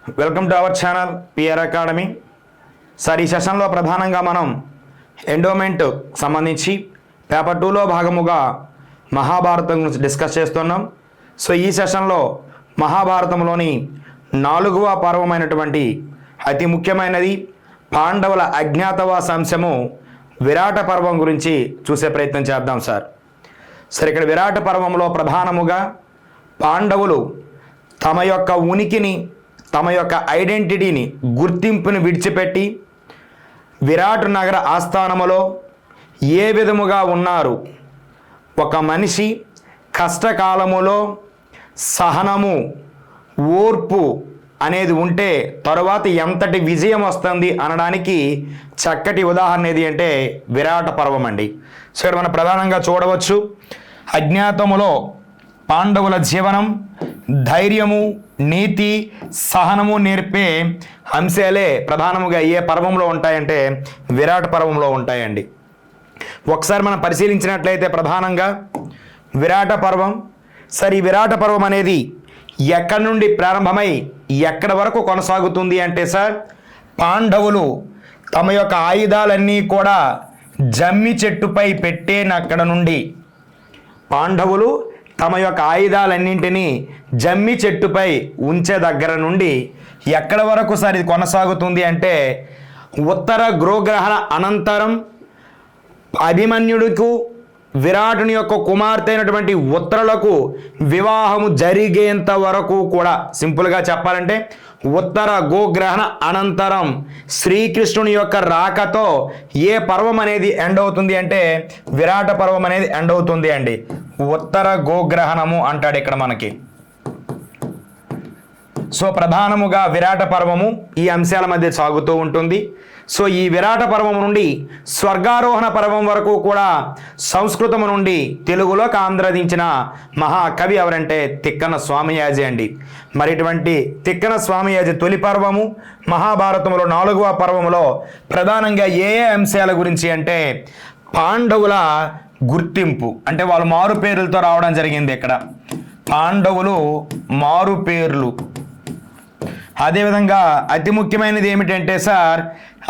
Welcome to our channel PR academy. Sir, ఈ సెషన్లో ప్రధానంగా మనం ఎండోమెంట్ సంబంధించి పేపర్ 2లో భాగముగా మహాభారతం గురించి డిస్కస్ చేస్తున్నాం. సో ఈ సెషన్లో మహాభారతంలోని 4వ పర్వమైనటువంటి అతి ముఖ్యమైనది పాండవుల అజ్ఞాతవాస అంశము విరాట పర్వం గురించి చూసే ప్రయత్నం చేద్దాం సార్. సరే, ఇక్కడ విరాట పర్వంలో ప్రధానముగా పాండవులు తమ యొక్క ఉనికిని, తమ యొక్క ఐడెంటిటీని, గుర్తింపుని విడిచిపెట్టి విరాట్ నగర ఆస్థానములో ఏ విధముగా ఉన్నారు. ఒక మనిషి కష్టకాలములో సహనము, ఓర్పు అనేది ఉంటే తరువాత ఎంతటి విజయం వస్తుంది అనడానికి చక్కటి ఉదాహరణ ఏది అంటే విరాట పర్వం అండి. సో ఇక్కడ మనం ప్రధానంగా చూడవచ్చు, అజ్ఞాతములో పాండవుల జీవనం, ధైర్యము, నీతి, సహనము నేర్పే అంశాలే ప్రధానముగా ఏ పర్వంలో ఉంటాయంటే విరాట పర్వంలో ఉంటాయండి. ఒకసారి మనం పరిశీలించినట్లయితే ప్రధానంగా విరాట పర్వం, సరే ఈ విరాట పర్వం అనేది ఎక్కడి నుండి ప్రారంభమై ఎక్కడి వరకు కొనసాగుతుంది అంటే సార్, పాండవులు తమ యొక్క ఆయుధాలన్నీ కూడా జమ్మి చెట్టుపై పెట్టేనక్కడ నుండి, పాండవులు తమ యొక్క ఆయుధాలన్నింటినీ జమ్మి చెట్టుపై ఉంచే దగ్గర నుండి ఎక్కడి వరకు సార్ ఇది కొనసాగుతుంది అంటే ఉత్తర గోగ్రహణ అనంతరం అభిమన్యుడికి విరాటుని యొక్క కుమార్తె అయినటువంటి ఉత్తరలకు వివాహము జరిగేంత వరకు కూడా, సింపుల్గా చెప్పాలంటే ఉత్తర గోగ్రహణ అనంతరం శ్రీకృష్ణుని యొక్క రాకతో ఏ పర్వం అనేది ఎండ్ అవుతుంది అంటే విరాట పర్వం అనేది ఎండ్ అవుతుంది అండి. ఉత్తర గోగ్రహణము అంటాడు ఇక్కడ మనకి. సో ప్రధానముగా విరాట పర్వము ఈ అంశాల మధ్య సాగుతూ ఉంటుంది. సో ఈ విరాట పర్వం నుండి స్వర్గారోహణ పర్వం వరకు కూడా సంస్కృతము నుండి తెలుగులోకి ఆంధ్రదించిన మహాకవి ఎవరంటే తిక్కన స్వామియాజి అండి. మరి ఇటువంటి తిక్కన స్వామియాజి తొలి పర్వము మహాభారతంలో 4వ పర్వములో ప్రధానంగా ఏ అంశాల గురించి అంటే పాండవుల గుర్తింపు, అంటే వాళ్ళు మారు పేర్లతో రావడం జరిగింది. ఇక్కడ పాండవులు మారు పేర్లు. అదేవిధంగా అతి ముఖ్యమైనది ఏమిటంటే సార్,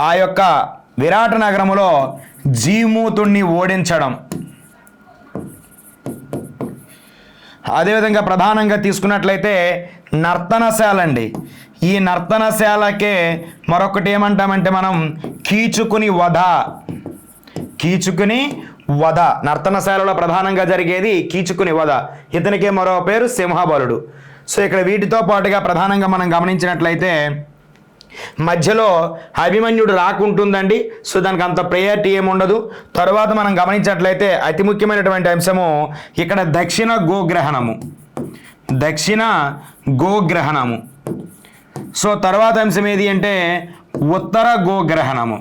ఆ యొక్క విరాట నగరములో జీమూతుణ్ణి ఓడించడం. అదేవిధంగా ప్రధానంగా తీసుకున్నట్లయితే నర్తనశాల అండి. ఈ నర్తనశాలకే మరొకటి ఏమంటామంటే మనం కీచుకుని వధ. కీచుకుని వధ, నర్తనశాలలో ప్రధానంగా జరిగేది కీచుకుని వధ. ఇతనికే మరో పేరు సింహబలుడు. సో ఇక్కడ వీటితో పాటుగా ప్రధానంగా మనం గమనించినట్లయితే మధ్యలో అభిమన్యుడు రాకుంటుందండి. సో దానికి అంత ప్రయారిటీ ఏముండదు. తరువాత మనం గమనించినట్లయితే అతి ముఖ్యమైనటువంటి అంశము ఇక్కడ దక్షిణ గోగ్రహణము. దక్షిణ గోగ్రహణము. సో తర్వాత అంశం ఏది అంటే ఉత్తర గోగ్రహణము.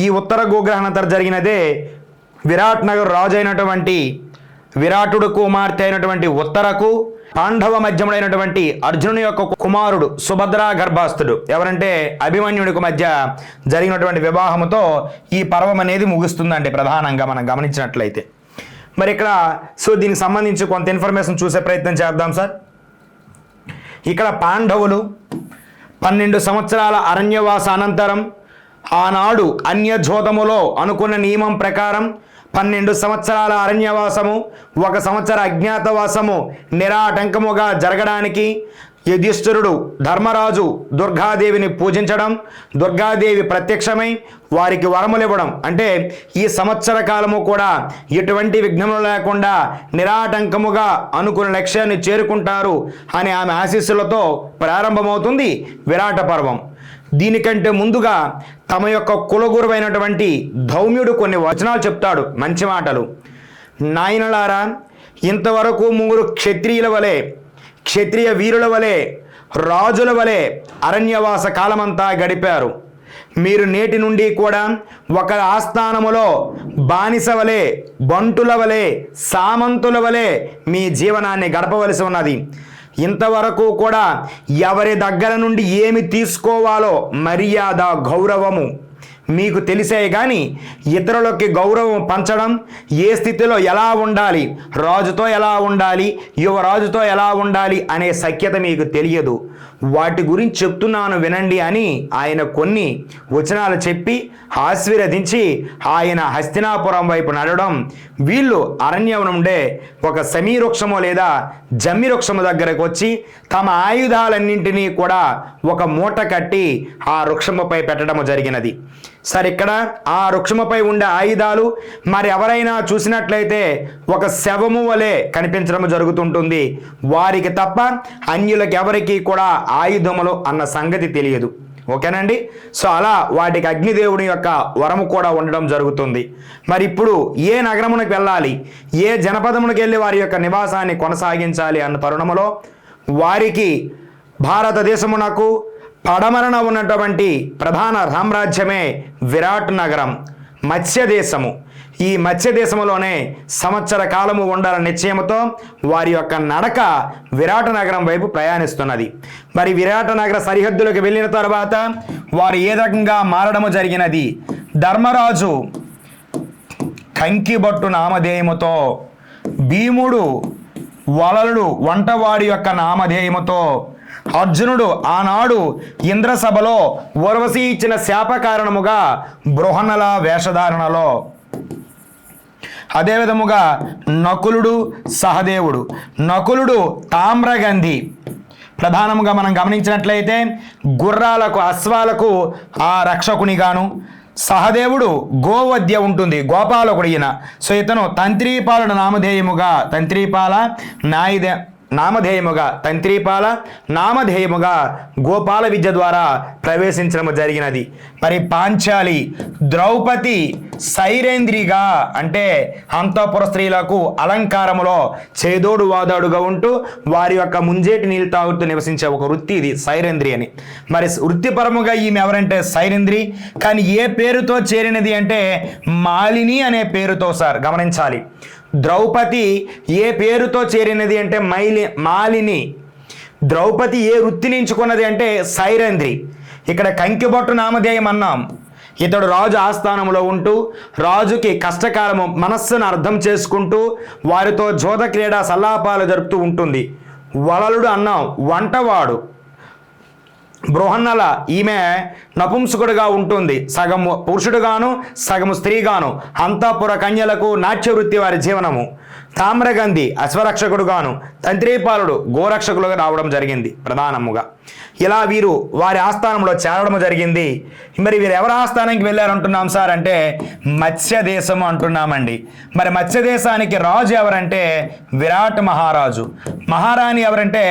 ఈ ఉత్తర గోగ్రహణ జరిగినదే విరాట్ నగర్ రాజు అయినటువంటి విరాటుడు కుమార్తె అయినటువంటి ఉత్తరకు పాండవ మధ్యముడైనటువంటి అర్జునుని యొక్క కుమారుడు సుభద్రా గర్భాస్థుడు ఎవరంటే అభిమన్యుడికి మధ్య జరిగినటువంటి వివాహముతో ఈ పర్వం అనేది ముగుస్తుందండి ప్రధానంగా మనం గమనించినట్లయితే. మరి ఇక్కడ సో దీనికి సంబంధించి కొంత ఇన్ఫర్మేషన్ చూసే ప్రయత్నం చేద్దాం సార్. ఇక్కడ పాండవులు 12 సంవత్సరాల అరణ్యవాస అనంతరం ఆనాడు అన్యజోతములో అనుకున్న నియమం ప్రకారం 12 సంవత్సరాల అరణ్యవాసము, 1 సంవత్సర అజ్ఞాతవాసము నిరాటంకముగా జరగడానికి యుధిష్ఠిరుడు ధర్మరాజు దుర్గాదేవిని పూజించడం, దుర్గాదేవి ప్రత్యక్షమై వారికి వరములు ఇవ్వడం, అంటే ఈ సంవత్సర కాలము కూడా ఎటువంటి విఘ్నములు లేకుండా నిరాటంకముగా అనుకున్న లక్ష్యాన్ని చేరుకుంటారు అని ఆమె ఆశీస్సులతో ప్రారంభమవుతుంది విరాట పర్వం. దీనికంటే ముందుగా తమ యొక్క కులగురువైనటువంటి ధౌమ్యుడు కొన్ని వచనాలు చెప్తాడు, మంచి మాటలు. నాయనలారా, ఇంతవరకు 3 క్షత్రియుల వలె, క్షత్రియ వీరుల వలె, రాజుల వలె అరణ్యవాస కాలమంతా గడిపారు. మీరు నేటి నుండి కూడా ఒక ఆస్థానములో బానిస వలె, బంటుల వలె, సామంతుల వలె మీ జీవనాన్ని గడపవలసి ఉన్నది. ఇంతవరకు కూడా ఎవరి దగ్గర నుండి ఏమి తీసుకోవాలో మర్యాద, గౌరవము మీకు తెలిసే కానీ ఇతరులకి గౌరవం పంచడం, ఏ స్థితిలో ఎలా ఉండాలి, రాజుతో ఎలా ఉండాలి, యువరాజుతో ఎలా ఉండాలి అనే సఖ్యత మీకు తెలియదు. వాటి గురించి చెప్తున్నాను వినండి అని ఆయన కొన్ని వచనాలు చెప్పి ఆశీర్వదించి ఆయన హస్తినాపురం వైపు నడవడం, వీళ్ళు అరణ్యం నుండే ఒక సమీవృక్షము లేదా జమ్మి వృక్షము దగ్గరకు వచ్చి తమ ఆయుధాలన్నింటినీ కూడా ఒక మూట కట్టి ఆ వృక్షముపై పెట్టడం జరిగినది. సరే, ఇక్కడ ఆ వృక్షముపై ఉండే ఆయుధాలు మరి ఎవరైనా చూసినట్లయితే ఒక శవము వలె కనిపించడం జరుగుతుంటుంది. వారికి తప్ప అన్యులకు ఎవరికి కూడా ఆయుధములు అన్న సంగతి తెలియదు. ఓకేనండి. సో అలా వాటికి అగ్నిదేవుని యొక్క వరము కూడా ఉండడం జరుగుతుంది. మరి ఇప్పుడు ఏ నగరమునకు వెళ్ళాలి, ఏ జనపదమునకు వెళ్ళి వారి యొక్క నివాసాన్ని కొనసాగించాలి అన్న తరుణములో వారికి భారతదేశమునకు పడమరన ఉన్నటువంటి ప్రధాన సామ్రాజ్యమే విరాట్ నగరం, మత్స్యదేశము. ఈ మత్స్యదేశంలోనే సంవత్సర కాలము ఉండాలన్న నిశ్చయంతో వారి యొక్క నడక విరాట నగరం వైపు ప్రయాణిస్తున్నది. మరి విరాట నగర సరిహద్దులకు వెళ్ళిన తర్వాత వారు ఏ రకంగా మారడము జరిగినది? ధర్మరాజు కంకిబొట్టు నామధేయముతో, భీముడు వలలుడు వంటవాడి యొక్క నామధేయముతో, అర్జునుడు ఆనాడు ఇంద్రసభలో ఊర్వశి ఇచ్చిన శాప కారణముగా బృహన్నల వేషధారణలో, అదేవిధముగా నకులుడు సహదేవుడు. నకులుడు తామ్రగంధి, ప్రధానముగా మనం గమనించినట్లయితే గుర్రాలకు అశ్వాలకు ఆ రక్షకునిగాను, సహదేవుడు గోవద్య ఉంటుంది, గోపాలకుడు ఈయన. సో ఇతను తంత్రీపాలుడు నామధేయముగా గోపాల విద్య ద్వారా ప్రవేశించడం జరిగినది. మరి పాంచాలి ద్రౌపది సైరేంద్రిగా అంటే అంతఃపుర స్త్రీలకు అలంకారములో చేదోడు వాదోడుగా ఉంటూ వారి యొక్క ముంజేటి నీళ్ళు తాగుతూ నివసించే ఒక వృత్తి ఇది సైరేంద్రి అని. మరి వృత్తిపరముగా ఈమె ఎవరంటే సైరేంద్రి, కానీ ఏ పేరుతో చేరినది అంటే మాలిని అనే పేరుతో. సార్ గమనించాలి, ద్రౌపది ఏ పేరుతో చేరినది అంటే మాలిని. ద్రౌపది ఏ వృత్తిని ఎంచుకున్నది అంటే సైరేంద్రి. ఇక్కడ కంకిబొట్టు నామధేయం అన్నాం. ఇతడు రాజు ఆస్థానంలో ఉంటూ రాజుకి కష్టకాలము మనస్సును అర్థం చేసుకుంటూ వారితో జోద క్రీడా సల్లాపాలు జరుపుతూ ఉంటుంది. వలలుడు అన్నాం, వంటవాడు. బృహన్నల ఈమె నపుంసకుడుగా ఉంటుంది, సగము పురుషుడుగాను సగము స్త్రీగాను. అంతఃపుర కన్యలకు నాట్యవృత్తి వారి జీవనము. తామ్రగంధి అశ్వరక్షకుడుగాను, తంత్రీపాలుడు గోరక్షకులుగా రావడం జరిగింది ప్రధానముగా. ఇలా వీరు వారి ఆస్థానంలో చేరడం జరిగింది. మరి వీరు ఎవరి ఆస్థానానికి వెళ్ళారంటున్నాం సార్ అంటే మత్స్యదేశము అంటున్నామండి. మరి మత్స్యదేశానికి రాజు ఎవరంటే విరాట్ మహారాజు. మహారాణి ఎవరంటే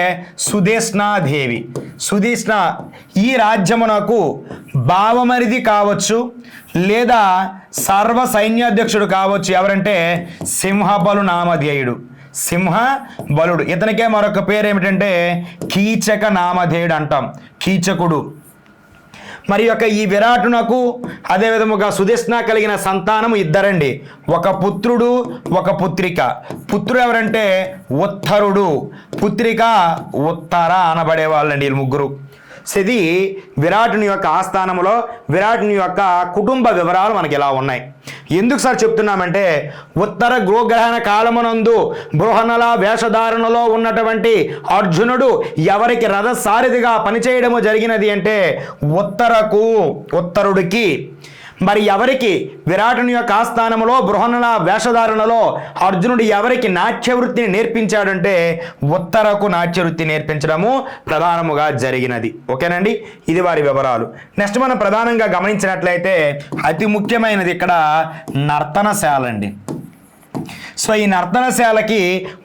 సుదేష్ణాదేవి. సుదేష్ణ ఈ రాజ్యమునకు భావమరిది కావచ్చు లేదా సర్వ సైన్యాధ్యక్షుడు కావచ్చు. ఎవరంటే సింహబలు నామధేయుడు. సింహ బలుడు. ఇతనికే మరొక పేరు ఏమిటంటే కీచక నామధేయుడు అంటాం, కీచకుడు. మరి యొక్క ఈ విరాటునకు అదేవిధముగా సుదేష్ణ కలిగిన సంతానము ఇద్దరండి, ఒక పుత్రుడు ఒక పుత్రిక. పుత్రుడు ఎవరంటే ఉత్తరుడు, పుత్రిక ఉత్తర అనబడే వాళ్ళండి వీళ్ళు ముగ్గురు. ఇది విరాటుని యొక్క ఆస్థానంలో విరాటుని యొక్క కుటుంబ వివరాలు మనకి ఇలా ఉన్నాయి. ఎందుకు సార్ చెప్తున్నామంటే ఉత్తర గోగ్రహణ కాలమునందు బృహన్నల వేషధారణలో ఉన్నటువంటి అర్జునుడు ఎవరికి రథసారథిగా పనిచేయడము జరిగినది అంటే ఉత్తరుడికి. మరి ఎవరికి విరాటుని యొక్క ఆస్థానంలో బృహన్నల వేషధారణలో అర్జునుడు ఎవరికి నాట్యవృత్తిని నేర్పించాడంటే ఉత్తరకు నాట్యవృత్తి నేర్పించడము ప్రధానముగా జరిగినది. ఓకేనండి, ఇది వారి వివరాలు. నెక్స్ట్ మనం ప్రధానంగా గమనించినట్లయితే అతి ముఖ్యమైనది ఇక్కడ నర్తనశాల అండి. సో ఈ నర్తనశాలకి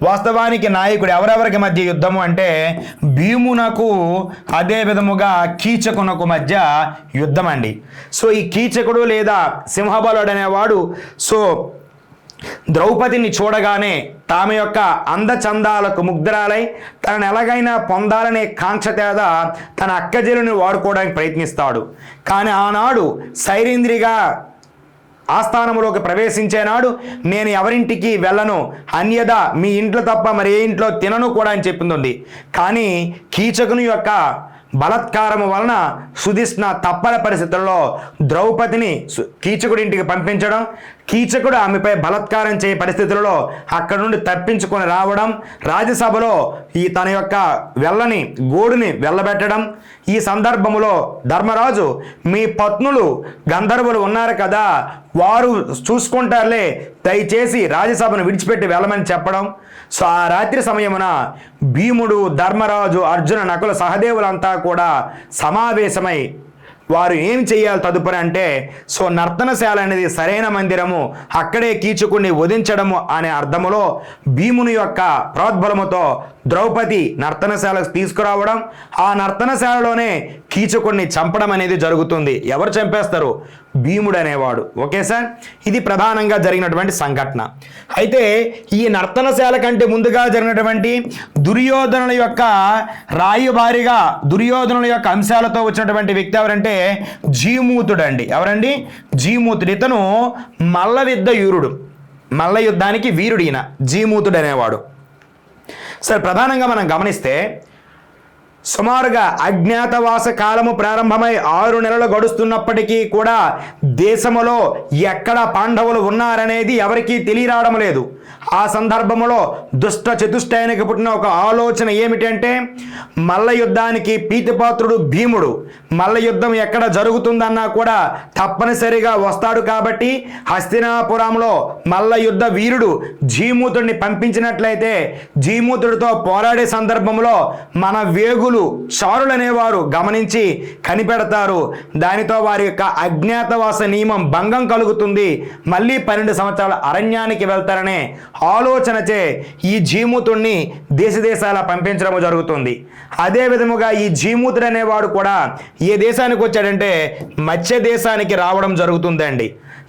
వాస్తవానికి నాయకుడు ఎవరెవరికి మధ్య యుద్ధము అంటే భీమునకు అదే విధముగా కీచకునకు మధ్య యుద్ధం అండి. సో ఈ కీచకుడు లేదా సింహబలుడు అనేవాడు సో ద్రౌపదిని చూడగానే తామె యొక్క అందచందాలకు ముగ్ధరాలై తనను ఎలాగైనా పొందాలనే కాంక్ష చేత తన అక్కజెలుని వాడుకోవడానికి ప్రయత్నిస్తాడు. కానీ ఆనాడు సైరేంద్రిగా ఆస్థానంలోకి ప్రవేశించేనాడు నేను ఎవరింటికి వెళ్ళను, అన్యదా మీ ఇంట్లో తప్ప మరి ఏ ఇంట్లో తినను కూడా అని చెప్పింది. కానీ కీచకుని యొక్క బలత్కారము వలన సుధిష్ణ తప్పని పరిస్థితుల్లో ద్రౌపదిని కీచకుడి ఇంటికి పంపించడం, కీచకుడు ఆమెపై బలత్కారం చేయ పరిస్థితులలో అక్కడ నుండి తప్పించుకొని రావడం, రాజ్యసభలో తన యొక్క వెళ్ళని గోడుని వెళ్ళబెట్టడం. ఈ సందర్భంలో ధర్మరాజు, మీ పత్నులు గంధర్వులు ఉన్నారు కదా, వారు చూసుకుంటారులే, దయచేసి రాజ్యసభను విడిచిపెట్టి వెళ్ళమని చెప్పడం. సో ఆ రాత్రి సమయమున భీముడు, ధర్మరాజు, అర్జున, నకుల, సహదేవులంతా కూడా సమావేశమై వారు ఏం చేయాలి తదుపరి అంటే, సో నర్తనశాల అనేది సరైన మందిరము, అక్కడే కీచకుడిని వధించడము అనే అర్థములో భీముని యొక్క ప్రోద్బలముతో ద్రౌపది నర్తనశాలకు తీసుకురావడం, ఆ నర్తనశాలలోనే కీచకుడిని చంపడం అనేది జరుగుతుంది. ఎవరు చంపేస్తారు? భీముడు అనేవాడు. ఓకే సార్, ఇది ప్రధానంగా జరిగినటువంటి సంఘటన. అయితే ఈ నర్తనశాల కంటే ముందుగా జరిగినటువంటి దుర్యోధనుల యొక్క రాయబారిగా దుర్యోధనుల యొక్క అంశాలతో వచ్చినటువంటి వ్యక్తి ఎవరంటే జీమూతుడు అండి. ఎవరండి? జీమూతుడు. ఇతను మల్ల యుద్ధానికి వీరుడు. ఈయన జీమూతుడు అనేవాడు. సరే, ప్రధానంగా మనం గమనిస్తే సుమారుగా అజ్ఞాతవాస కాలము ప్రారంభమై 6 నెలలు గడుస్తున్నప్పటికీ కూడా దేశములో ఎక్కడ పాండవులు ఉన్నారనేది ఎవరికీ తెలియరావడం లేదు. ఆ సందర్భంలో దుష్ట చతుష్టయానికి పుట్టిన ఒక ఆలోచన ఏమిటంటే, మల్ల యుద్ధానికి ప్రీతిపాత్రుడు భీముడు మల్ల యుద్ధం ఎక్కడ జరుగుతుందన్నా కూడా తప్పనిసరిగా వస్తాడు కాబట్టి హస్తినాపురంలో మల్ల యుద్ధ వీరుడు జీమూతుడిని పంపించినట్లయితే జీమూతుడితో పోరాడే సందర్భంలో మన వేగులు చారులు అనేవారు గమనించి కనిపెడతారు. దానితో వారి యొక్క అజ్ఞాతవాస నియమం భంగం కలుగుతుంది. మళ్ళీ 12 సంవత్సరాల అరణ్యానికి వెళ్తారనే ఆలోచనచే ఈ జీమూతుడిని దేశాల పంపించడం జరుగుతుంది. అదే విధముగా ఈ జీమూతుడు అనేవాడు కూడా ఏ దేశానికి వచ్చాడంటే మత్స్య దేశానికి రావడం జరుగుతుందండి.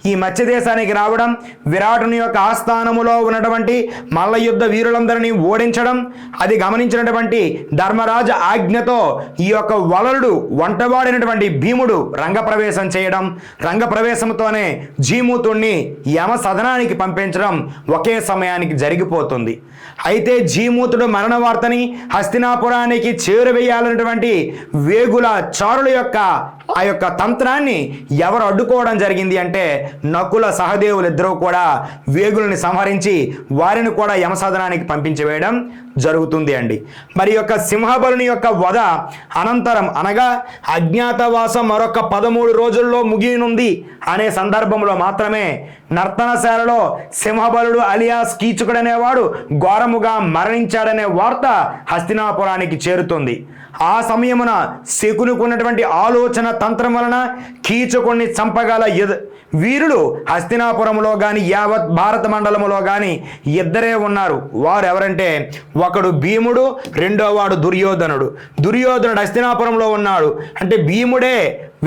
ఈ మత్స్య దేశానికి రావడం, విరాటుని యొక్క ఆస్థానములో ఉన్నటువంటి మల్ల యుద్ధ వీరులందరినీ ఓడించడం, అది గమనించినటువంటి ధర్మరాజు ఆజ్ఞతో ఈ యొక్క వలలుడు వంటవాడినటువంటి భీముడు రంగప్రవేశం చేయడం, రంగప్రవేశంతోనే జీమూతుణ్ణి యమ సదనానికి పంపించడం ఒకే సమయానికి జరిగిపోతుంది. అయితే జీమూతుడు మరణ వార్తని హస్తినాపురానికి చేరువేయాలన్నటువంటి వేగుల చారుల యొక్క ఆ యొక్క తంత్రాన్ని ఎవరు అడ్డుకోవడం జరిగింది అంటే నకుల, సహదేవులు ఇద్దరూ కూడా వేగులని సంహరించి వారిని కూడా యమసదనానికి పంపించి వేయడం జరుగుతుంది అండి. మరి యొక్క సింహబలుని యొక్క వధ అనంతరం అనగా అజ్ఞాతవాసం మరొక 13 రోజుల్లో ముగియనుంది అనే సందర్భంలో మాత్రమే నర్తనశాలలో సింహబలుడు అలియాస్ కీచకుడు అనేవాడు ఘోరముగా మరణించాడనే వార్త హస్తినాపురానికి చేరుతుంది. ఆ సమయమున శకునుకున్నటువంటి ఆలోచన తంత్రం వలన కీచకుడిని చంపగల వీరులు హస్తినాపురంలో కానీ యావత్ భారత మండలములో కానీ ఇద్దరే ఉన్నారు. వారు ఎవరంటే ఒకడు భీముడు, రెండో వాడు దుర్యోధనుడు. దుర్యోధనుడు హస్తినాపురంలో ఉన్నాడు అంటే భీముడే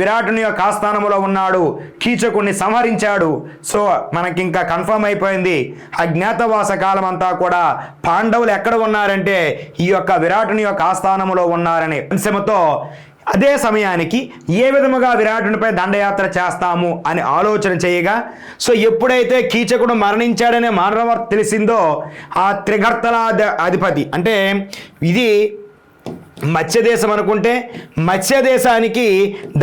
విరాటుని యొక్క ఆస్థానంలో ఉన్నాడు, కీచకుడిని సంహరించాడు. సో మనకి ఇంకా కన్ఫర్మ్ అయిపోయింది, అజ్ఞాతవాస కాలం అంతా కూడా పాండవులు ఎక్కడ ఉన్నారంటే ఈ యొక్క విరాటుని యొక్క ఆస్థానంలో ఉన్నారనే అంశంతో అదే సమయానికి ఏ విధముగా విరాటునిపై దండయాత్ర చేస్తాము అని ఆలోచన చేయగా, సో ఎప్పుడైతే కీచకుడు మరణించాడనే మానవార్త తెలిసిందో ఆ త్రిగర్తల అధిపతి, అంటే ఇది మత్స్యదేశం అనుకుంటే మత్స్యదేశానికి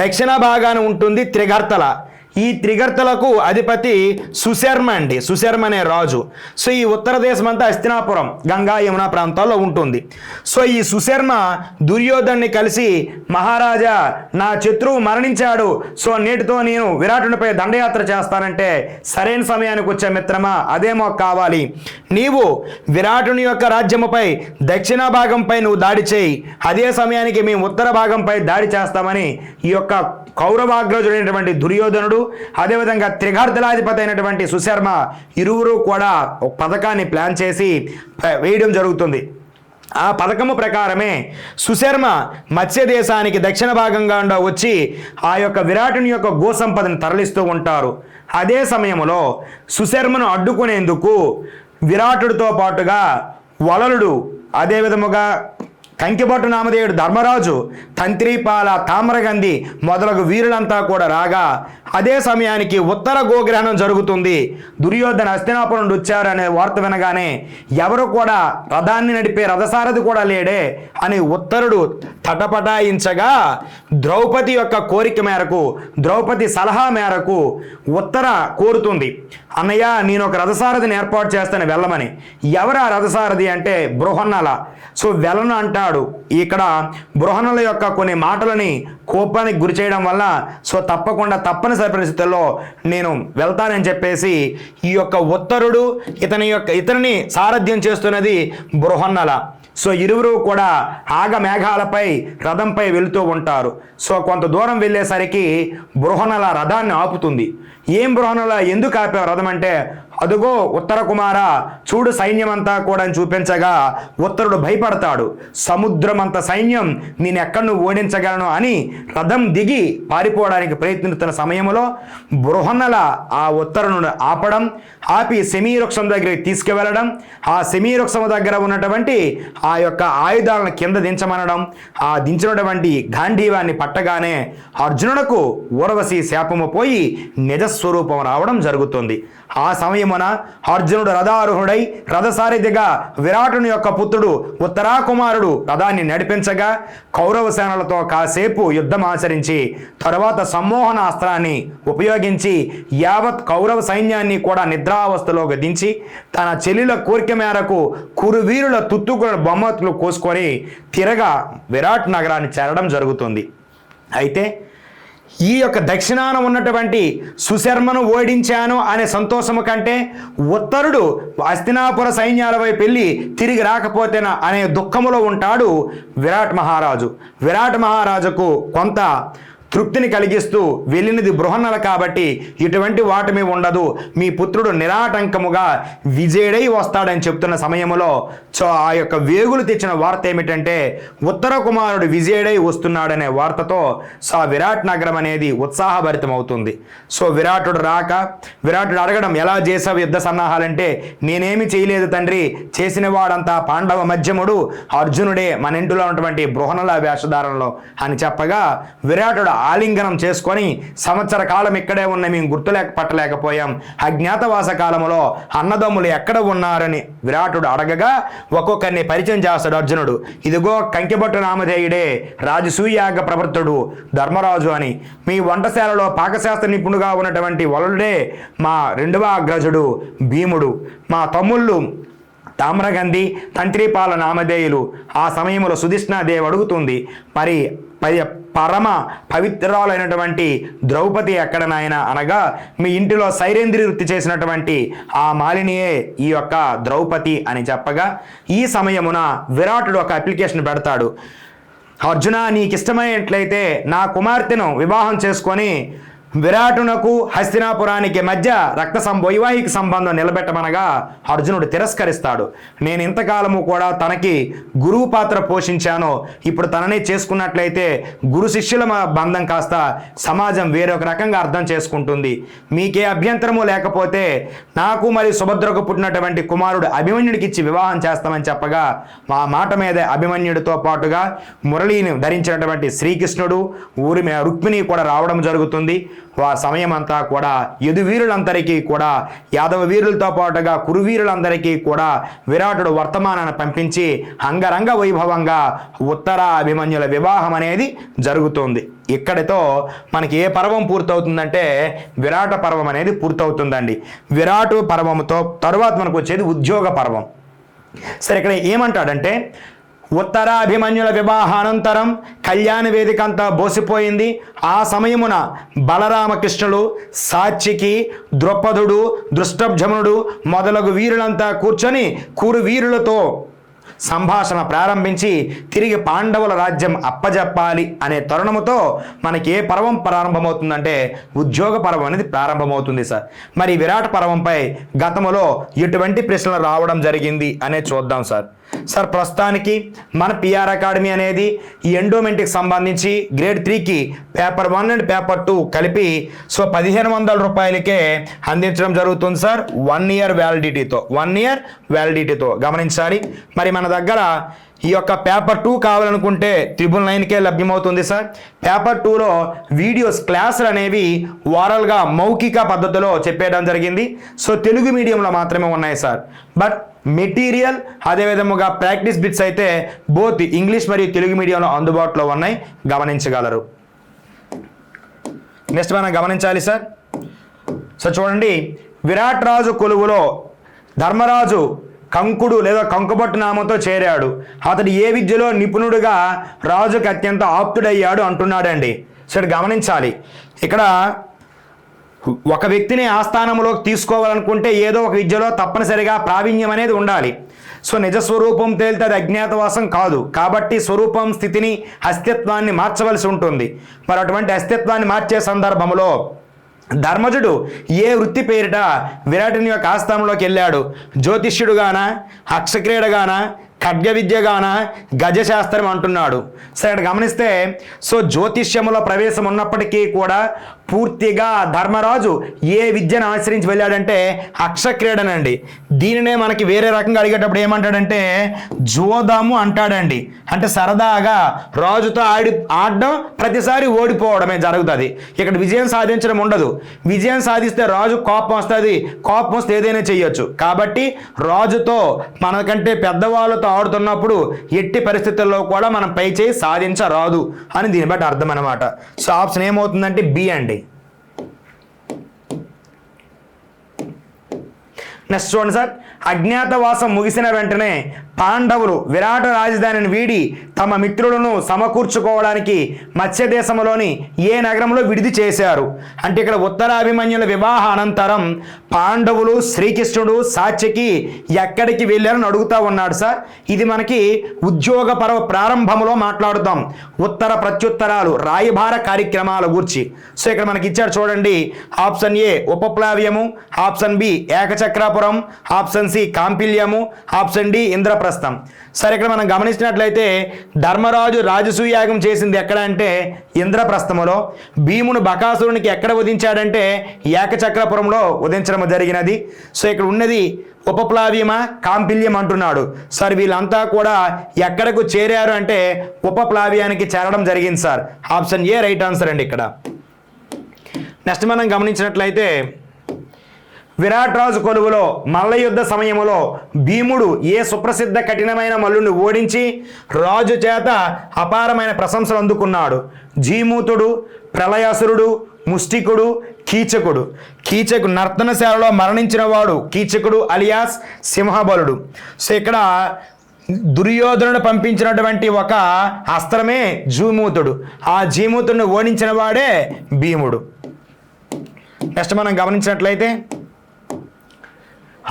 దక్షిణ భాగాన ఉంటుంది త్రిగర్తల. ఈ త్రిగర్తలకు అధిపతి సుశర్మ అండి. సుశర్మ అనే రాజు. సో ఈ ఉత్తర దేశం అంతా హస్తినాపురం, గంగా యమున ప్రాంతాల్లో ఉంటుంది. సో ఈ సుశర్మ దుర్యోధన్ని కలిసి, మహారాజా నా శత్రువు మరణించాడు, సో నేటితో నేను విరాటునిపై దండయాత్ర చేస్తానంటే, సరైన సమయానికి వచ్చే మిత్రమా, అదేమో కావాలి, నీవు విరాటుని యొక్క రాజ్యముపై దక్షిణ భాగంపై నువ్వు దాడి చేయి, అదే సమయానికి మేము ఉత్తర భాగంపై దాడి చేస్తామని ఈ యొక్క కౌరవాగ్రజుడైనటువంటి దుర్యోధనుడు, అదేవిధంగా త్రిగర్తలాధిపతి అయినటువంటి సుశర్మ ఇరువురు కూడా ఒక పథకాన్ని ప్లాన్ చేసి వేయడం జరుగుతుంది. ఆ పథకము ప్రకారమే సుశర్మ మత్స్య దేశానికి దక్షిణ భాగంగా వచ్చి ఆ యొక్క విరాటుని యొక్క గోసంపదని తరలిస్తూ ఉంటారు. అదే సమయంలో సుశర్మను అడ్డుకునేందుకు విరాటుడితో పాటుగా వలలుడు, అదే విధముగా కంకిబొట్టు నామధేయుడు ధర్మరాజు, తంత్రిపాల, తామ్రగంధి మొదలగు వీరులంతా కూడా రాగా అదే సమయానికి ఉత్తర గోగ్రహణం జరుగుతుంది. దుర్యోధన హస్తినాపురం నుండి వచ్చారు అనే వార్త వినగానే ఎవరు కూడా రథాన్ని నడిపే రథసారథి కూడా లేడే అని ఉత్తరుడు తటపటాయించగా ద్రౌపది యొక్క కోరిక మేరకు, ద్రౌపది సలహా మేరకు ఉత్తర కోరుతుంది, అన్నయ్య నేను ఒక రథసారథిని ఏర్పాటు చేస్తాను వెళ్ళమని. ఎవరు ఆ రథసారథి అంటే బృహన్నల. సో వెళ్ళను అంటాడు. ఇక్కడ బృహన్నల యొక్క కొన్ని మాటలని కోపానికి గురి చేయడం వల్ల సో తప్పకుండా తప్పనిసరి పరిస్థితుల్లో నేను వెళ్తానని చెప్పేసి ఈ యొక్క ఉత్తరుడు ఇతనిని సారథ్యం చేస్తున్నది బృహన్నల. సో ఇరువురు కూడా ఆగమేఘాలపై రథంపై వెళుతూ ఉంటారు. సో కొంత దూరం వెళ్ళేసరికి బృహన్నల రథాన్ని ఆపుతుంది. ఏం బృహన్నల ఎందుకు ఆపే రథం అంటే, అదుగో ఉత్తర కుమార చూడు సైన్యమంతా కూడా చూపించగా ఉత్తరుడు భయపడతాడు. సముద్రమంత సైన్యం నేను ఎక్కడ నువ్వు ఓడించగలను అని రథం దిగి పారిపోవడానికి ప్రయత్నిస్తున్న సమయంలో బృహన్నల ఆ ఉత్తరును ఆపడం, ఆపి శమీవృక్షం దగ్గరికి తీసుకువెళ్ళడం, ఆ శమీవృక్షం దగ్గర ఉన్నటువంటి ఆ యొక్క ఆయుధాలను కింద దించమనడం, ఆ దించినటువంటి గాంధీవాన్ని పట్టగానే అర్జునుడకు ఊర్వశి శాపము పోయి నిజస్వరూపం రావడం జరుగుతుంది. ఆ సమయమున అర్జునుడు రథారూఢుడై రథసారథిగా విరాటుని యొక్క పుత్రుడు ఉత్తరా కుమారుడు రథాన్ని నడిపించగా కౌరవ సేనలతో కాసేపు యుద్ధం ఆచరించి తరువాత సమ్మోహన అస్త్రాన్ని ఉపయోగించి యావత్ కౌరవ సైన్యాన్ని కూడా నిద్రావస్థలోకి దించి తన చెల్లెల కోరిక మేరకు కురువీరుల తుత్తుకుల బొమ్మతులు కోసుకొని తిరగా విరాట్ నగరాన్ని చేరడం జరుగుతుంది. అయితే ఈ యొక్క దక్షిణాన ఉన్నటువంటి సుశర్మను ఓడించాను అనే సంతోషము కంటే ఉత్తరుడు హస్తినాపుర సైన్యాల వైపు వెళ్ళి తిరిగి రాకపోతేనా అనే దుఃఖములో ఉంటాడు విరాట్ మహారాజు. విరాట్ మహారాజుకు కొంత తృప్తిని కలిగిస్తూ వెళ్ళినది బృహన్నల కాబట్టి ఇటువంటి వాటమి ఉండదు, మీ పుత్రుడు నిరాటంకముగా విజయుడై వస్తాడని చెప్తున్న సమయంలో సో ఆ యొక్క వేగులు తెచ్చిన వార్త ఏమిటంటే ఉత్తర కుమారుడు విజయుడై వస్తున్నాడనే వార్తతో సో విరాట్ నగరం అనేది ఉత్సాహభరితం అవుతుంది. సో విరాటుడు రాక విరాటుడు అడగడం, ఎలా చేసావు యుద్ధ సన్నాహాలంటే, నేనేమి చేయలేదు తండ్రి, చేసిన వాడంతా పాండవ మధ్యముడు అర్జునుడే మన ఇంటిలో ఉన్నటువంటి బృహన్నల వేషధారంలో అని చెప్పగా విరాటుడు ఆలింగనం చేసుకొని సంవత్సర కాలం ఇక్కడే ఉన్న మేము పట్టలేకపోయాం, అజ్ఞాతవాస కాలంలో అన్నదమ్ములు ఎక్కడ ఉన్నారని విరాటుడు అడగగా ఒక్కొక్కరిని పరిచయం చేస్తాడు అర్జునుడు. ఇదిగో కంకిబొట్టు నామధేయుడే రాజసూయాగ ప్రవృత్తుడు ధర్మరాజు అని, మీ వంటశాలలో పాకశాస్త్ర నిపుణుడుగా ఉన్నటువంటి వలుడే మా రెండవ అగ్రజుడు భీముడు, మా తమ్ముళ్ళు తామ్రగంధి తంత్రిపాల నామధేయులు. ఆ సమయంలో సుధిష్ణాదేవి అడుగుతుంది, మరి పరమ పవిత్రాలైనటువంటి ద్రౌపది ఎక్కడ నాయన అనగా మీ ఇంటిలో సైరేంద్రి వృత్తి చేసినటువంటి ఆ మాలినియే ఈ యొక్క ద్రౌపది అని చెప్పగా ఈ సమయమున విరాటుడు ఒక అప్లికేషన్ పెడతాడు. అర్జున నీకు ఇష్టమైనట్లయితే నా కుమార్తెను వివాహం చేసుకొని విరాటునకు హస్తినాపురానికి మధ్య వైవాహిక సంబంధం నిలబెట్టమనగా అర్జునుడు తిరస్కరిస్తాడు. నేను ఇంతకాలము కూడా తనకి గురువు పాత్ర పోషించాను, ఇప్పుడు తననే చేసుకున్నట్లయితే గురు శిష్యుల బంధం కాస్త సమాజం వేరొక రకంగా అర్థం చేసుకుంటుంది, మీకే అభ్యంతరము లేకపోతే నాకు మరియు సుభద్రకు పుట్టినటువంటి కుమారుడు అభిమన్యుడికి ఇచ్చి వివాహం చేస్తామని చెప్పగా మా మాట మీద అభిమన్యుడితో పాటుగా మురళిని ధరించినటువంటి శ్రీకృష్ణుడు రుక్మిణి కూడా రావడం జరుగుతుంది. వారి సమయం అంతా కూడా యదువీరులందరికీ కూడా యాదవ వీరులతో పాటుగా కురువీరులందరికీ కూడా విరాటుడు వర్తమానాన్ని పంపించి అంగరంగ వైభవంగా ఉత్తర అభిమన్యుల వివాహం అనేది జరుగుతుంది. ఇక్కడితో మనకి ఏ పర్వం పూర్తవుతుందంటే విరాట పర్వం అనేది పూర్తవుతుందండి. విరాటు పర్వంతో తరువాత మనకు వచ్చేది ఉద్యోగ పర్వం. సరే, ఇక్కడ ఏమంటాడంటే ఉత్తరాభిమన్యుల వివాహానంతరం కళ్యాణ వేదిక అంతా బోసిపోయింది. ఆ సమయమున బలరామకృష్ణుడు, సాత్వికి, ద్రౌపదుడు, దృష్టబ్జమునుడు మొదలగు వీరులంతా కూర్చొని కురు వీరులతో సంభాషణ ప్రారంభించి తిరిగి పాండవుల రాజ్యం అప్పజెప్పాలి అనే తరుణముతో మనకి ఏ పర్వం ప్రారంభమవుతుందంటే ఉద్యోగ పర్వం అనేది ప్రారంభమవుతుంది సార్. మరి విరాట పర్వంపై గతంలో ఎటువంటి ప్రశ్నలు రావడం జరిగింది అనే చూద్దాం సార్. ప్రస్తుతానికి మన పిఆర్ అకాడమీ అనేది ఈ ఎండోమెంట్కి సంబంధించి గ్రేడ్ 3కి పేపర్ 1 అండ్ పేపర్ 2 కలిపి 1500 రూపాయలకే అందించడం జరుగుతుంది సార్. 1 ఇయర్ వ్యాలిడిటీతో గమనించాలి. మరి మన దగ్గర ఈ యొక్క పేపర్ 2 కావాలనుకుంటే 999కే లభ్యమవుతుంది సార్. పేపర్ 2లో వీడియోస్ క్లాసులు అనేవి ఓరల్గా మౌఖిక పద్ధతిలో చెప్పేయడం జరిగింది. సో తెలుగు మీడియంలో మాత్రమే ఉన్నాయి సార్. బట్ మెటీరియల్ అదేవిధముగా ప్రాక్టీస్ బిట్స్ అయితే బోత్ ఇంగ్లీష్ మరియు తెలుగు మీడియంలో అందుబాటులో ఉన్నాయి, గమనించగలరు. నెక్స్ట్ మనం గమనించాలి సార్. సో చూడండి, విరాట్ రాజు కొలువులో ధర్మరాజు కంకుడు లేదా కంకుబట్టు నామంతో చేరాడు. అతడు ఏ విద్యలో నిపుణుడుగా రాజుకు అత్యంత ఆప్తుడయ్యాడు అంటున్నాడండి. సో ఇక్కడ గమనించాలి, ఇక్కడ ఒక వ్యక్తిని ఆస్థానంలోకి తీసుకోవాలనుకుంటే ఏదో ఒక విద్యలో తప్పనిసరిగా ప్రావీణ్యం అనేది ఉండాలి. సో నిజ స్వరూపం తేలితే అది అజ్ఞాతవాసం కాదు. కాబట్టి స్వరూపం స్థితిని అస్తిత్వాన్ని మార్చవలసి ఉంటుంది. మరి అటువంటి అస్తిత్వాన్ని మార్చే సందర్భంలో ధర్మజుడు ఏ వృత్తి పేరిట విరాటుని యొక్క ఆస్థానంలోకి వెళ్ళాడు? జ్యోతిష్యుడుగానా, అక్షక్రీడగానా, ఖడ్గ విద్యగానా, గజశాస్త్రం అంటున్నాడు. సరే ఇక్కడ గమనిస్తే సో జ్యోతిష్యములో ప్రవేశం ఉన్నప్పటికీ కూడా పూర్తిగా ధర్మరాజు ఏ విద్యను ఆశ్రయించి వెళ్ళాడంటే అక్షక్రీడనండి. దీనినే మనకి వేరే రకంగా అడిగేటప్పుడు ఏమంటాడంటే జోదము అంటాడండి. అంటే సరదాగా రాజుతో ఆడడం, ప్రతిసారి ఓడిపోవడమే జరుగుతుంది. ఇక్కడ విజయం సాధించడం ఉండదు. విజయం సాధిస్తే రాజు కోపం వస్తుంది, కోపం వస్తే ఏదైనా చేయొచ్చు. కాబట్టి రాజుతో మనకంటే పెద్దవాళ్ళతో ఆడుతున్నప్పుడు ఎట్టి పరిస్థితుల్లో కూడా మనం పై చేయి సాధించరాదు అని దీన్ని బట్టి అర్థం అనమాట. సో ఆప్షన్ ఏమవుతుందంటే బి అండి. నెక్స్ట్ చూడండి సార్, అజ్ఞాతవాసం ముగిసిన వెంటనే పాండవులు విరాట రాజధానిని వీడి తమ మిత్రులను సమకూర్చుకోవడానికి మత్స్య దేశంలోని ఏ నగరంలో విడిది చేశారు? అంటే ఇక్కడ ఉత్తరాభిమన్యుల వివాహ అనంతరం పాండవులు శ్రీకృష్ణుడు సాత్యకి ఎక్కడికి వెళ్ళారని అడుగుతా ఉన్నాడు సార్. ఇది మనకి ఉద్యోగ పర్వ ప్రారంభంలో మాట్లాడుతాం, ఉత్తర ప్రత్యుత్తరాలు రాయభార కార్యక్రమాల గురించి. సో ఇక్కడ మనకి ఇచ్చాడు చూడండి, option A Upaplavyam, option B Ekachakrapuram, option C Kampilyam, option D Indraprastham. సరే ఇక్కడ మనం గమనించినట్లయితే ధర్మరాజు రాజసూయాగం చేసింది ఎక్కడ అంటే ఇంద్రప్రస్థములో. భీముడు బకాసురునికి ఎక్కడ వధించాడంటే ఏకచక్రపురంలో వధించడం జరిగినది. సో ఇక్కడ ఉన్నది ఉపప్లావ్యమా కాంపిల్యం అంటున్నాడు. సార్ వీళ్ళంతా కూడా ఎక్కడకు చేరారు అంటే ఉపప్లావ్యానికి చేరడం జరిగింది sir. Option A right answer అండి ఇక్కడ. నెక్స్ట్ మనం గమనించినట్లయితే విరాట్ రాజు కొలువులో మల్ల యుద్ధ సమయంలో భీముడు ఏ సుప్రసిద్ధ కఠినమైన మల్లుని ఓడించి రాజు చేత అపారమైన ప్రశంసలు అందుకున్నాడు? జీమూతుడు, ప్రళయాసురుడు, ముష్టికుడు, కీచకుడు. నర్తనశాలలో మరణించిన వాడు కీచకుడు అలియాస్ సింహబలుడు. సో ఇక్కడ దుర్యోధనుడు పంపించినటువంటి ఒక అస్త్రమే జీమూతుడు. ఆ జీమూతుడిని ఓడించిన వాడే భీముడు. నెక్స్ట్ మనం గమనించినట్లయితే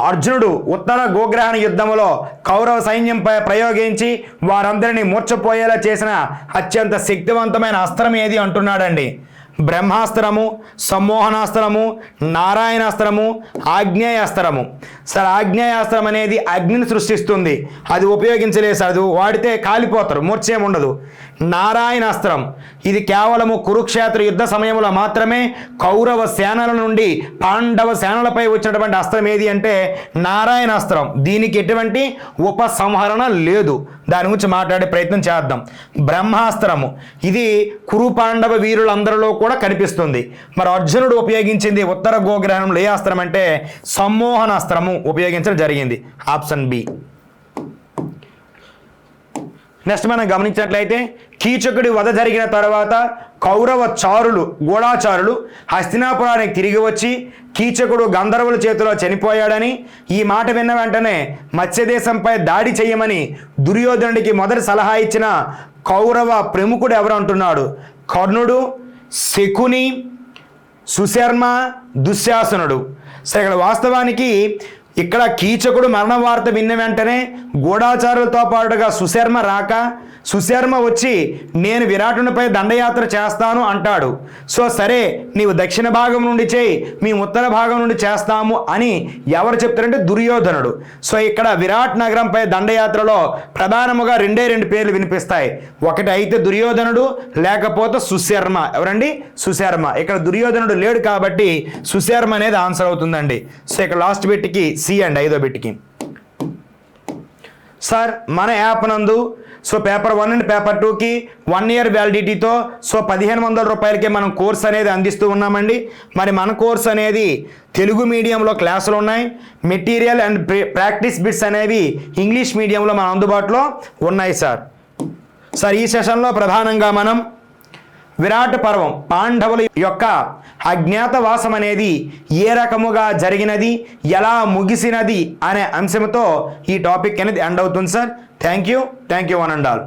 అర్జునుడు ఉత్తర గోగ్రహణ యుద్ధంలో కౌరవ సైన్యంపై ప్రయోగించి వారందరినీ మూర్ఛపోయేలా చేసిన అత్యంత శక్తివంతమైన అస్త్రం ఏది అంటున్నాడండి? బ్రహ్మాస్త్రము, సమ్మోహనాస్త్రము, నారాయణాస్త్రము, ఆగ్నేయాస్త్రము. సార్ ఆగ్నేయాస్త్రం అనేది అగ్నిని సృష్టిస్తుంది, అది ఉపయోగించలేదు సార్, అది వాడితే కాలిపోతారు, మూర్ఛేం ఉండదు. నారాయణాస్త్రం ఇది కేవలము కురుక్షేత్ర యుద్ధ సమయంలో మాత్రమే కౌరవ సేనల నుండి పాండవ సేనలపై వచ్చినటువంటి అస్త్రం ఏది అంటే నారాయణాస్త్రం. దీనికి ఎటువంటి ఉపసంహరణ లేదు, దాని గురించి మాట్లాడే ప్రయత్నం చేద్దాం. బ్రహ్మాస్త్రము ఇది కురు పాండవ వీరులందరిలో కూడా కనిపిస్తుంది. మరి అర్జునుడు ఉపయోగించింది ఉత్తర గోగ్రహణంలో ఏ అస్త్రం అంటే సమ్మోహనాస్త్రము ఉపయోగించడం జరిగింది. Option B. నెక్స్ట్ మనం గమనించినట్లయితే కీచకుడి వధ జరిగిన తర్వాత కౌరవ చారులు గూఢాచారులు హస్తినాపురానికి తిరిగి వచ్చి కీచకుడు గంధర్వుల చేతిలో చనిపోయాడని, ఈ మాట విన్న వెంటనే మత్స్యదేశంపై దాడి చేయమని దుర్యోధనుడికి మొదటి సలహా ఇచ్చిన కౌరవ ప్రముఖుడు ఎవరు అంటున్నాడు? కర్ణుడు, శకుని, సుశర్మ, దుశ్శాసనుడు. సరే ఇక్కడ వాస్తవానికి ఇక్కడ కీచకుడు మరణ వార్త విన్న వెంటనే గూఢాచారులతో పాటుగా సుశర్మ రాక సుశర్మ వచ్చి నేను విరాటునిపై దండయాత్ర చేస్తాను అంటాడు. సో సరే నీవు దక్షిణ భాగం నుండి చేయి, మీ ఉత్తర భాగం నుండి చేస్తాము అని ఎవరు చెప్తారంటే దుర్యోధనుడు. సో ఇక్కడ విరాట్ నగరంపై దండయాత్రలో ప్రధానముగా రెండు పేర్లు వినిపిస్తాయి. ఒకటి అయితే దుర్యోధనుడు, లేకపోతే సుశర్మ. ఎవరండి? సుశర్మ. ఇక్కడ దుర్యోధనుడు లేడు కాబట్టి సుశర్మ అనేది ఆన్సర్ అవుతుందండి. సో ఇక్కడ లాస్ట్ బిట్కి సి అండి, 5వ బిట్కి. సార్ మన యాప్ నందు పేపర్ 1 అండ్ పేపర్ 2కి 1 ఇయర్ వ్యాలిడిటీతో 1500 రూపాయలకే మనం కోర్స్ అనేది అందిస్తూ ఉన్నామండి. మరి మన కోర్స్ అనేది తెలుగు మీడియంలో క్లాసులు ఉన్నాయి, మెటీరియల్ అండ్ ప్రాక్టీస్ బిట్స్ అనేవి ఇంగ్లీష్ మీడియంలో మన అందుబాటులో ఉన్నాయి సార్. ఈ సెషన్లో ప్రధానంగా మనం విరాట్ పర్వం పాండవుల యొక్క అజ్ఞాతవాసం అనేది ఏ రకముగా జరిగినది, ఎలా ముగిసినది అనే అంశంతో ఈ టాపిక్ అనేది ఎండ్ అవుతుంది sir. Thank you one and all.